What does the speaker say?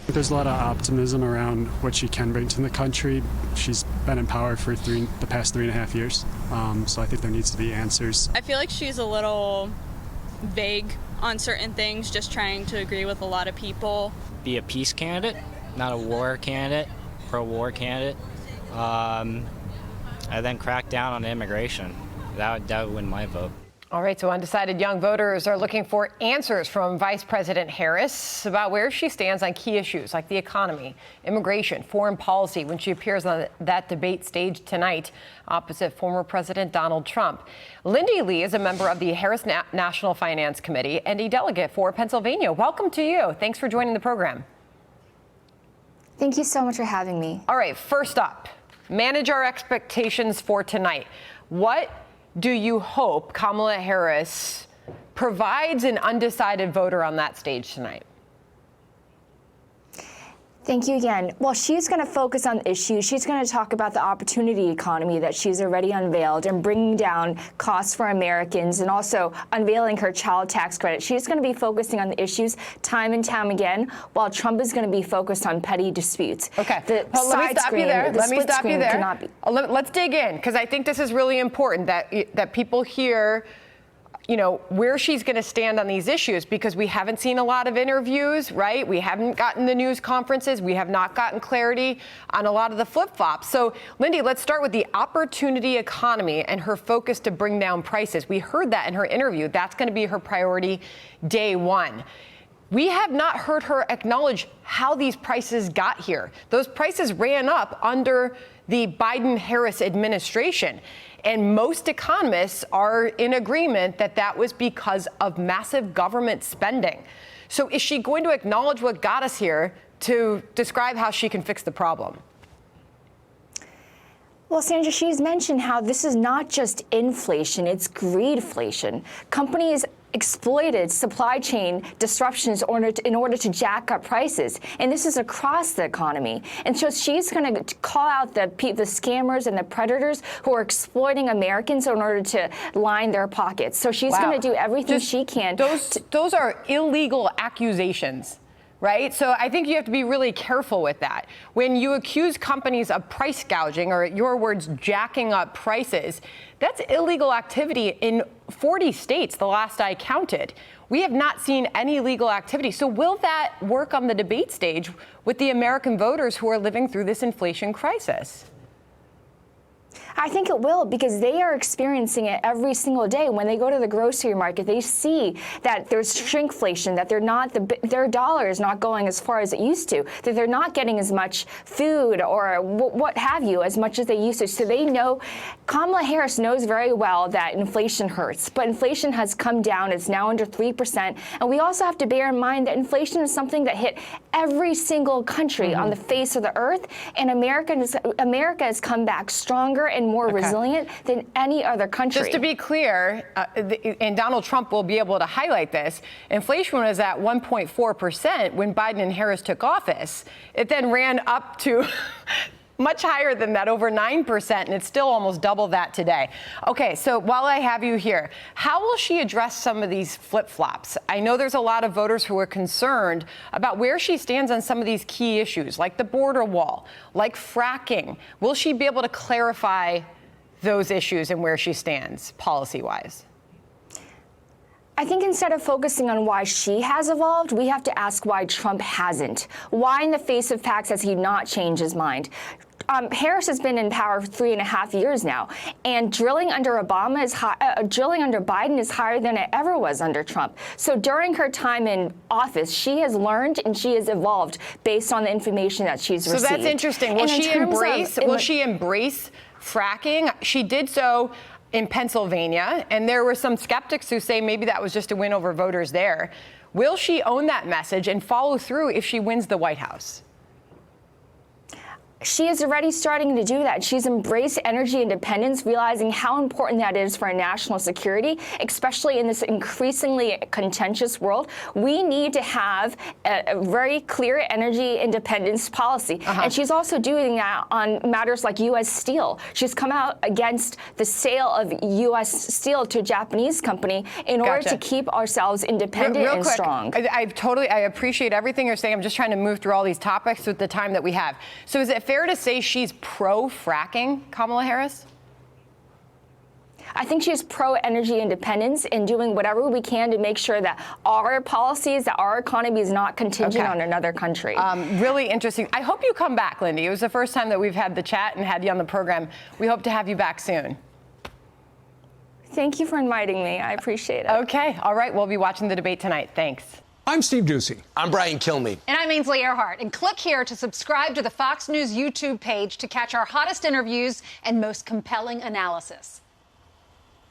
There's a lot of optimism around what she can bring to the country. She's been in power for the past 3.5 years, so I think there needs to be answers. I feel like she's a little vague on certain things, just trying to agree with a lot of people. Be a peace candidate, not a war candidate, pro-war candidate, and then crack down on immigration. That would win my vote. All right, so undecided young voters are looking for answers from Vice President Harris about where she stands on key issues like the economy, immigration, foreign policy when she appears on that debate stage tonight opposite former President Donald Trump. Lindy Li is a member of the Harris National Finance Committee and a delegate for Pennsylvania. Welcome to you. Thanks for joining the program. Thank you so much for having me. All right, first up, manage our expectations for tonight. What do you hope Kamala Harris provides an undecided voter on that stage tonight? Thank you again. Well, she's going to focus on issues. She's going to talk about the opportunity economy that she's already unveiled and bringing down costs for Americans and also unveiling her child tax credit. She's going to be focusing on the issues time and time again, while Trump is going to be focused on petty disputes. Okay. Well, let me stop you there. Let's dig in, because I think this is really important that people hear, you know, where she's going to stand on these issues, because we haven't seen a lot of interviews, right? We haven't gotten the news conferences. We have not gotten clarity on a lot of the flip-flops. So, Lindy, let's start with the opportunity economy and her focus to bring down prices. We heard that in her interview. That's going to be her priority day one. We have not heard her acknowledge how these prices got here. Those prices ran up under the Biden-Harris administration. And most economists are in agreement that that was because of massive government spending. So is she going to acknowledge what got us here to describe how she can fix the problem? Well, Sandra, she's mentioned how this is not just inflation, it's greedflation. Companies exploited supply chain disruptions in order to jack up prices. And this is across the economy. And so she's going to call out the scammers and the predators who are exploiting Americans in order to line their pockets. So she's going to do everything she can. Those are illegal accusations, right? So I think you have to be really careful with that. When you accuse companies of price gouging, or your words, jacking up prices, that's illegal activity in 40 states, the last I counted. We have not seen any legal activity. So will that work on the debate stage with the American voters who are living through this inflation crisis? I think it will, because they are experiencing it every single day. When they go to the grocery market, they see that there's shrinkflation, that their dollar is not going as far as it used to, that they're not getting as much food or what have you as much as they used to. So they know, Kamala Harris knows very well that inflation hurts, but inflation has come down. It's now under 3%. And we also have to bear in mind that inflation is something that hit every single country on the face of the earth. And America has come back stronger and more resilient than any other country. Just to be clear, and Donald Trump will be able to highlight this, inflation was at 1.4% when Biden and Harris took office. It then ran up to much higher than that, over 9%, and it's still almost double that today. Okay, so while I have you here, how will she address some of these flip-flops? I know there's a lot of voters who are concerned about where she stands on some of these key issues, like the border wall, like fracking. Will she be able to clarify those issues and where she stands policy-wise? I think instead of focusing on why she has evolved, we have to ask why Trump hasn't. Why, in the face of facts, has he not changed his mind? Harris has been in power for 3.5 years now, and drilling under Biden is higher than it ever was under Trump. So during her time in office, she has learned and she has evolved based on the information that she's received. So that's interesting. Will she embrace fracking? She did so in Pennsylvania, and there were some skeptics who say maybe that was just a win over voters there. Will she own that message and follow through if she wins the White House? She is already starting to do that. She's embraced energy independence, realizing how important that is for our national security, especially in this increasingly contentious world. We need to have a very clear energy independence policy. And she's also doing that on matters like U.S. steel. She's come out against the sale of U.S. steel to a Japanese company in order to keep ourselves independent Real and quick, strong. I appreciate everything you're saying. I'm just trying to move through all these topics with the time that we have. So is it fair to say she's pro-fracking, Kamala Harris? I think she's pro-energy independence and doing whatever we can to make sure that our policies, that our economy is not contingent on another country. Really interesting. I hope you come back, Lindy. It was the first time that we've had the chat and had you on the program. We hope to have you back soon. Thank you for inviting me. I appreciate it. Okay. All right. We'll be watching the debate tonight. Thanks. I'm Steve Doocy. I'm Brian Kilmeade. And I'm Ainsley Earhart. And click here to subscribe to the Fox News YouTube page to catch our hottest interviews and most compelling analysis.